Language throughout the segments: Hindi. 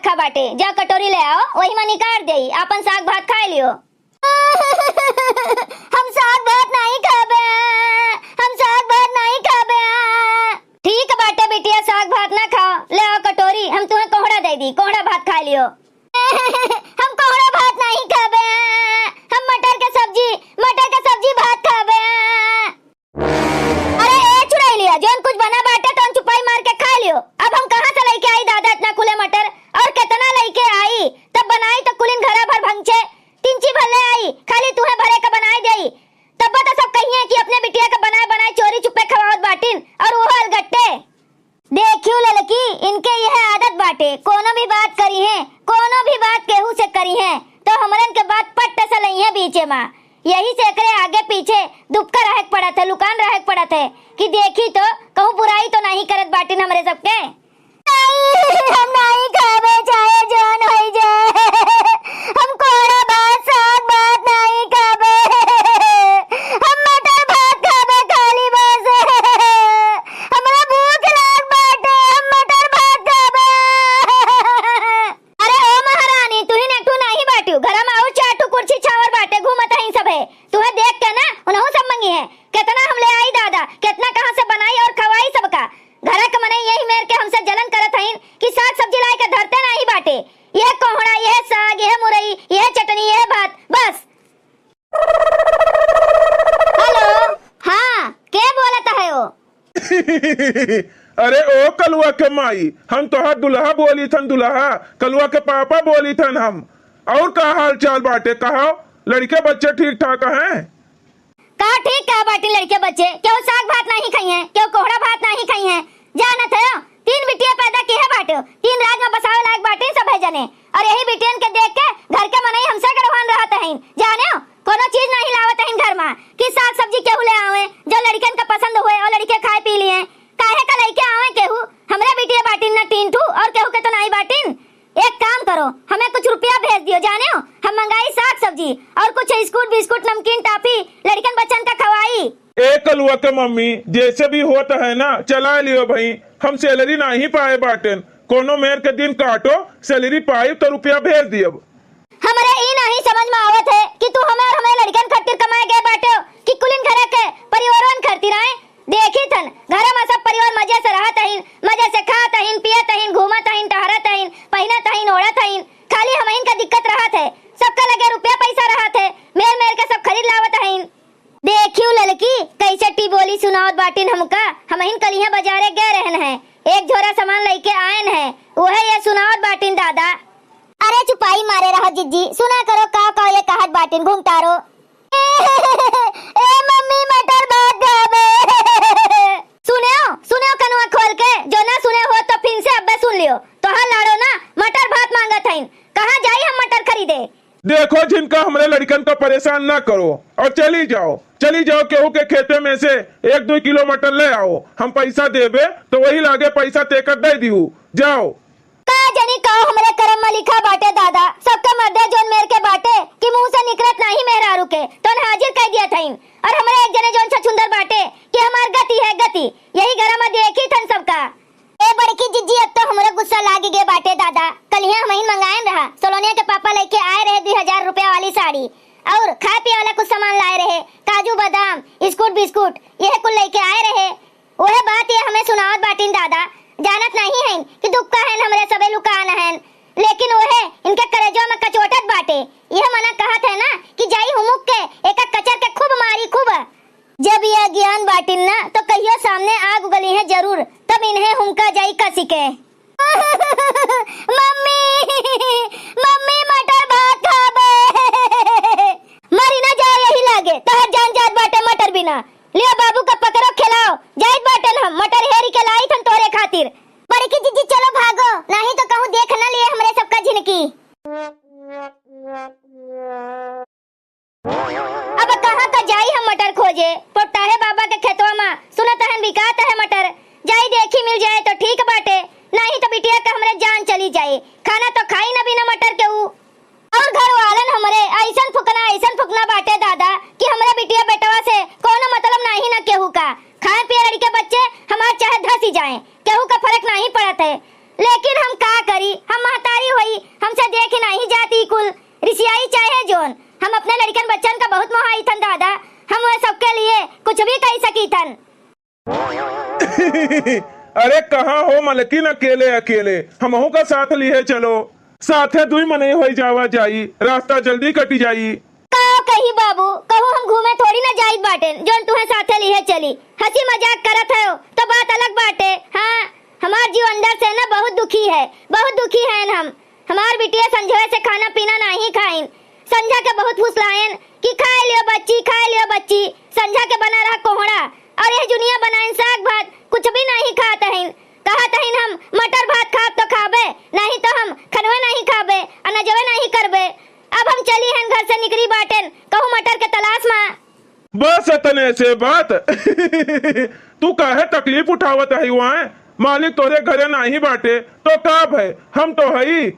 रखा बाटे, जा कटोरी ले आओ, वही में निकाल देई, अपन साग भात खा लियो। हम साग भात नहीं खाबे, हम साग भात नहीं खाबे। ठीक बाटे बिटिया, साग भात ना खाओ, ले आओ कटोरी, हम तुम्हें कोहड़ा दे दी, कोहड़ा भात खा लियो। हम कोहड़ा भात नहीं खाबे, हम मटर के सब्जी भात खाबे। अरे ए चुराई लिया, जोन कुछ बना बाटे तो चुपाई मार के खा लियो। अब हम कहां से लेके आई दादा इतना कुले मटर, और कितना लेके आई, तब बनाई तो कुलिन घरा भर भंगचे, तिंची भले आई, खाली तुम्हें भरे का बनाई देई। तब तो सब कहिए कि अपने बिटिया का बनाए बनाए चोरी चुपे खवावत बाटिन, और वो अलगट्टे। देखियो ललकी, इनके यह आदत बाटे, कोनो भी बात करी है, कोनो भी बात केहू से करी है तो हमरन के बात पट्ट से लई है बीचे में। यही से एकरे आगे पीछे दुबका रहक पड़त है, लुकान रहक पड़त है कि देखी तो कहूं बुराई तो नहीं करत बाटिन हमरे सबके। हम नहीं खावे चाहे जान होई जाए, हम कोहड़ा भात साग भात नहीं खावे, हम मटर भात खावे खाली बस। हमरा भूख लाग बाटे, हम मटर भात खावे। अरे ओ महारानी, तुही ने तू नहीं बाटियो, घर में और चाटू कुर्सी छावर बाटे, घूमत हई सब है, तुम्हें देख के ना उन्हों सब मंगी है। कितना हम ले आई दादा, कितना कहां से बनाई और खवाई सबका। घर के मने यही मेर के हमसे जलन करत हईन कि साग सब्जी लाए के धरते नहीं बाटे, यह कोहड़ा, यह साग, यह मुरई, यह चटनी, यह भात, बस। हेलो, हाँ के बोलत है ओ? अरे ओ कलुआ के माई, हम तोहार दुल्हा बोली थन, दुल्हा कलुआ के पापा बोली थन हम। और का हाल चाल बाटे, कहो लड़के बच्चे ठीक ठाक हैं? का ठीक का बाटी, लड़के बच्चे क्यों साग भात नहीं खाई हैं, क्यों कोहड़ा भात नहीं खाई हैं? जानत है 3 बिटिया पैदा की है बाटे, 3 राज में बसावे लायक बाटे सब है जने, और यही बिटियन के देख के घर के मनई हमसे गरवान रहत हैं। जाने कोनो चीज नहीं लावत हैं घर में कि साग सब्जी केहू ले आवे जो लड़कन का पसंद होए और लड़के खाए पी लिए। काहे का लेके आवे केहू, हमरे बिटिया बाटिन ना 3 ठू और केहू के तो नहीं बाटिन। एक काम करो, हमें कुछ रुपया भेज दियो, जाने हो हम मंगाई साग सब्जी और कुछ स्कूट बिस्कुट नमकीन टाफी लड़कन बच्चन का खवाई। ए कलुआ के मम्मी, जैसे भी होता है ना चला लियो भाई, हम सैलरी नहीं पाए बाटेन, कोनो मेर के दिन काटो, सैलरी पाई तो रुपया भेज दियो। हमरे ई नहीं समझ में आवत है कि तू हमें और हमें लड़कन खातिर कमाए गए बाटे कि कुलिन घरे के परिवारन खातिर आए। देखी थन घर में सब परिवार मजे से रहत हईन, मजे से खात हईन, पियत हईन, घूमत हईन, टहरत हईन, पहिनत हईन, ओढ़त हईन, खाली हमइन का दिक्कत रहत है, सबका लगे रुपया पैसा रहत है, मेल मेल के सब खरीद लावत हईन। देखियो ललकी, कैसे टी बोली सुनावत बाटिन हमका, हमइन कलिया बाजारे गए रहन है, एक झोरा सामान लेके आयन है, वह ये सुनावत बाटिन दादा। अरे चुपाई मारे रहो जिज्जी, सुना करो का ये कहत बाटिन घूमतारो। ए मम्मी मटर भात खाबे। सुनियो कनुआ खोल के, जो ना सुने हो तो फिर से अब्बे सुन लियो। तो हाँ लाड़ो ना मटर भात मांगत हईन, कहाँ जाई हम मटर खरीदे। देखो जिनका हमरे लड़कन को परेशान ना करो और चली जाओ केहू के खेते में से 1-2 किलो मटर ले आओ, हम पैसा देबे तो वही लागे पैसा तेकर दे दिहू, जाओ। का जनी का हमरे करम में लिखा बाटे दादा, सबका मर्दे जोन मेर के बाटे कि मुंह से निकलत नहीं मेहरारू के तो हाजिर कर दिया थईन, और हमरे एक जने जोन छछुंदर बाटे कि हमार गति है गति, यही घर में देखी थन सबका। ए बड़की जिज्जी, अब तो हमरे गुस्सा लागी गे बाटे दादा, कलिया हमइन मंगाएन रहा, सोलोनिया के पापा लेके आए रहे 2000 रुपया वाली साड़ी और खाए पिए वाला कुछ सामान लाए रहे, काजू बादाम स्कूट बिस्कुट यह कुल लेके आए रहे। वह बात ये हमें सुनावत बाटिन दादा, जानत नहीं है कि दुख का है हमरे सबे लुकान है, लेकिन वह इनके करेजो में कचोटत बाटे। यह मना कहत है ना कि जाई हुमुक के एक कचर के खूब मारी खूब। जब यह ज्ञान बाटिन ना तो कहियो सामने आग उगली है जरूर, तब इन्हें हुमका जाई कसी के। मम्मी मम्मी मटर भात खाबे। मरी ना जाओ यही लागे, तहर जान जात बाटे मटर बिना। लियो बाबू का पकड़ो खिलाओ, जाइत बाटन हम मटर हेरी के लाई थन तोरे खातिर। बड़की जीजी चलो भागो, नहीं तो कहूं देख ना लिए हमरे सबका झिनकी। अब कहां का जाई हम मटर खोजे, पोटा है बाबा के खेतवा में, सुनत है बिकात है मटर, जाई देखी मिल जाए तो ठीक बाटे, नहीं तो बिटिया का हमरे जान चली जाए, खाना तो खाई ना बिना मटर के ऊ। और घर वालन हमरे ऐसन फुकना बाटे दादा कि हमरे बिटिया बेटवा से कोनो मतलब नहीं ना केहू का, खाए पिए लड़के बच्चे हमार चाहे धसी जाए, केहू का फर्क नहीं पड़त है। लेकिन हम का करी, हम महतारी हुई, हमसे देख नहीं जाती कुल रिसियाई चाहे जोन। हम अपने लड़कन बच्चन का बहुत मोहाई थन दादा, हम वह सबके लिए कुछ भी कह सकी थन। अरे कहाँ हो मलकिन, अकेले अकेले हमहू का साथ लिए चलो, साथे दुई मने हो जावा जाई, रास्ता जल्दी कटी जाई। कहो कही बाबू, कहो हम घूमे थोड़ी ना जाइत बाटे, जोन तुम्हें साथे लिए चली। हंसी मजाक करत है तो बात अलग बाटे। हाँ, हमार जीव अंदर से ना बहुत दुखी है, बहुत दुखी है हम। हमार बिटिया संजय से खाना पीना नहीं खाइन, संझा के बहुत फुसलायन कि खाए लियो बच्ची, खाए लियो बच्ची। संझा के बना रहा कोहड़ा और यह जुनिया बनाइन साग भात, कुछ भी नहीं खाते हैं। कहत हैं हम मटर भात खाब तो खाबे, नहीं तो हम खनवे नहीं खाबे, अनजवे नहीं करबे। अब हम चली हैं घर से निकली बाटेन, कहूँ मटर के तलाश में। बस इतने से बात। तू काहे तकलीफ उठावत है वहाँ, मालिक तोरे घरे नहीं बाटे तो काब है, हम तो हई।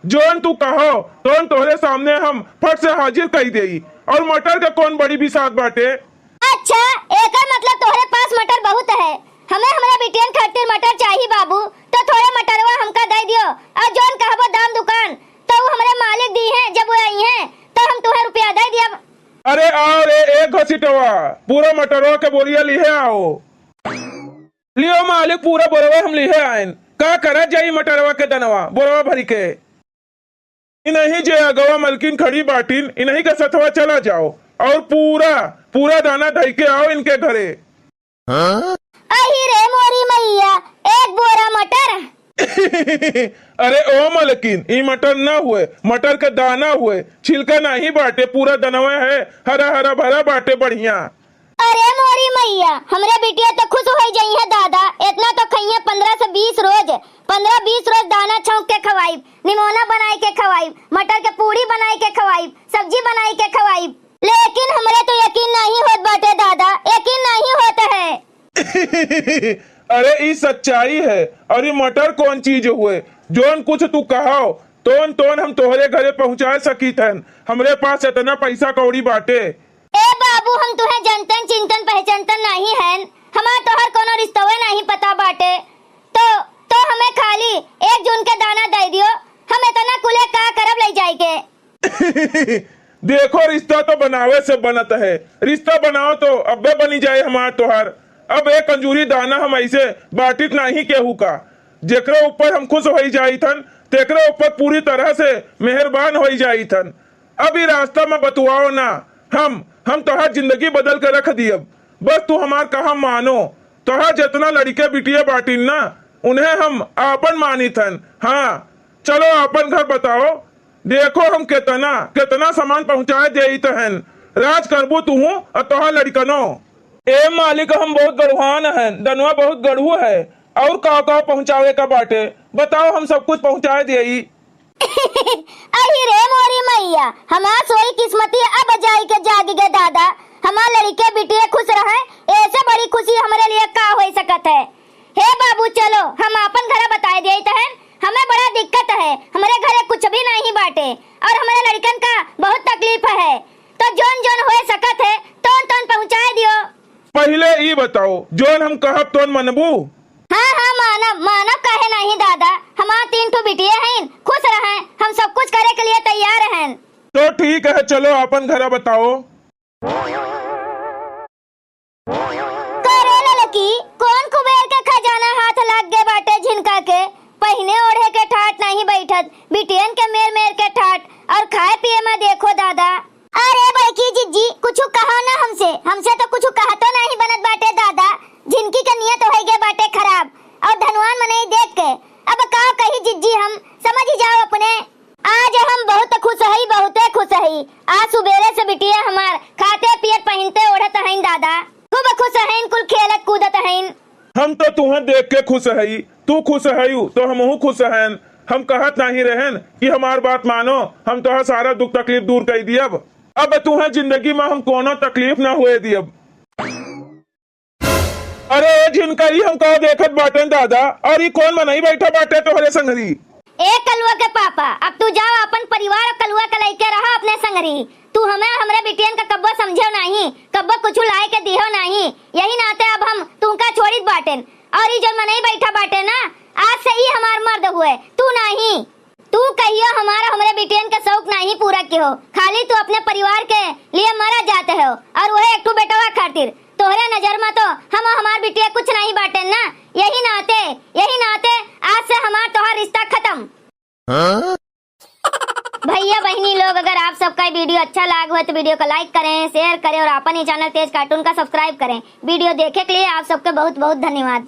जोन तू कहो तो तोरे सामने हम फट से हाजिर कही देई, और मटर के कौन बड़ी बिसात बाटे। अच्छा, एक मतलब तोहरे पास मटर बहुत है। हमें हमारे बिटियन खातिर मटर चाहिए बाबू, तो थोड़े मटरवा हमका दे दियो, और जोन कहबो दाम दुकान तो वो हमारे मालिक दी हैं, जब वो आई हैं तो हम तुम्हें रुपया दे दिया। अरे आओ रे, एक घसीटवा पूरा मटरवा के बोरिया लिहे आओ। लियो मालिक, पूरा बोरवा हम लिहे आयन, का करा जाई मटरवा के दनवा बोरवा भरी के। इन्हीं जे अगवा मलकिन खड़ी बाटिन, इन्हीं के सथवा चला जाओ और पूरा पूरा दाना दही के आओ इनके घरे। अही रे मोरी मैया, एक बोरा मटर। अरे ओ मलकिन, ई मटर ना हुए, मटर के दाना हुए, छिलका नहीं बाटे, पूरा दनवा है, हरा हरा भरा बाटे बढ़िया। अरे मोरी मैया, हमरे बिटिया तो खुश हो जाई है दादा, इतना तो खइया 15 से 20 रोज, 15-20 रोज दाना छौंक के खवाई, निमोना बनाई के खवाई, मटर के पूरी बनाई के खवाई, सब्जी बनाई के खवाई। लेकिन हमरे तो यकीन नहीं होत बाटे दादा, यकीन नहीं होता है। अरे ई सच्चाई है, और ये मटर कौन चीज हुए, जोन कुछ तू कहो तोन तोन हम तोहरे घरे पहुंचा सकी थन, हमरे पास इतना पैसा कौड़ी बाटे। ए बाबू, हम तुहे जनतन चिंतन पहचानतन नहीं हैं, हमार तोहर कोनो रिश्तवे नहीं पता बाटे, तो हमें खाली 1 जून के दाना दे दियो, हम इतना कुले का करब ले जाई के। देखो, रिश्ता तो बनावे से बनत है, रिश्ता बनाओ तो अब्बे बनी जाए हमार तोहर। अब एक कंजूरी दाना हम ऐसे बाटित नहीं केहू का, जेकरे ऊपर हम खुश हो जाई थन, तेकरे ऊपर पूरी तरह से मेहरबान हो जाई थन। अब ये रास्ता में बतुआओ ना, हम तोहर जिंदगी बदल के रख दियब, बस तू हमार कहा मानो। तोहर जितना लड़के बिटिया बाटिन ना, उन्हें हम आपन मानी थन। हाँ, चलो आपन घर बताओ, देखो हम कितना कितना सामान पहुँचाए दे तहन, राज करबू तू और तोहर लड़कनो। ए मालिक, हम बहुत गढ़वान हैं, दनवा बहुत गढ़ू है, और का पहुँचावे का बाटे, बताओ हम सब कुछ पहुँचाए देई। अही रे मोरी मैया, हमार सोई किस्मती अब जाई के जाग गे दादा, हमार लड़के बिटिया खुश रहे, ऐसे बड़ी खुशी हमारे लिए का हो सकत है। हे बाबू, चलो हम अपन घर बताए दे तहन, हमें बड़ा दिक्कत है, हमारे घरे कुछ भी नहीं बाटे, और हमारे लड़कन का बहुत तकलीफ है, तो जोन जोन हो सकत है तोन तोन पहुँचाए दियो। पहले ये बताओ, जोन हम कहब तोन मनबू? हाँ, मानव काहे नहीं दादा, हमार 3 ठो बिटिया हैं, खुश रहें, हम सब कुछ करे के लिए तैयार हैं। तो ठीक है, चलो अपन घर बताओ। करे लड़की, कौन कुबेर के खजाना हाथ लग गए बाटे झिनका के, पहिने ओढ़े के ठाट नहीं बैठत, बिटियन के मेर मेर के ठाट, और खाए पिए में देखो दादा। अरे बड़की जिज्जी, कुछ कहो ना हमसे तो कुछ कहा तो नहीं बनत बाटे दादा, जिनकी का नियत हो गए बाटे खराब, और धनवान मने देख के अब का कही जिज्जी, हम समझ ही जाओ अपने। आज हम बहुत खुश हई, बहुते खुश हई, आज सुबेरे से बिटिया हमार खाते पियत पहनते ओढ़त हईन दादा, खूब खुश हईन, कुल खेलत कूदत हईन। हम तो तुम्हें देख के खुश हई, तू खुश हई तो हमहू खुश हैं। हम कहत नहीं रहन कि हमार बात मानो, हम तो सारा दुख तकलीफ दूर कर दियब, अब तुम्हें जिंदगी में हम कोनो तकलीफ ना हुए दियब। अरे जिनका ही हम कहा देखत बाटे दादा, और ये कौन मनाई बैठा बाटे तोहरे संगरी? ए कलुआ के पापा, अब तू जाओ अपन परिवार और कलुआ के लेके रहा अपने संगरी, तू हमें हमरे बिटियन का कब्बो समझो नहीं, कब्बो कुछ लाए के दिहो नहीं, यही नाते अब हम तुमका छोड़ित बाटेन, और ये जो मनाई बैठा बाटे ना, आज से ही हमार मर्द हुए, तू नहीं। तू कहियो हमारा हमरे बिटियन के शौक नहीं पूरा कियो, खाली तू अपने परिवार के लिए मरा जाते हो और वह एक बेटवा खातिर। तोहरे नजर में तो हम हमार बिटिया कुछ नहीं बाटे ना। यही नाते आज से हमार तोहार रिश्ता खत्म। भैया बहनी लोग, अगर आप सबका वीडियो अच्छा लगा हो तो वीडियो को लाइक करें, शेयर करें और अपन ही चैनल तेज कार्टून का सब्सक्राइब करें। वीडियो देखे के लिए आप सबके बहुत बहुत धन्यवाद।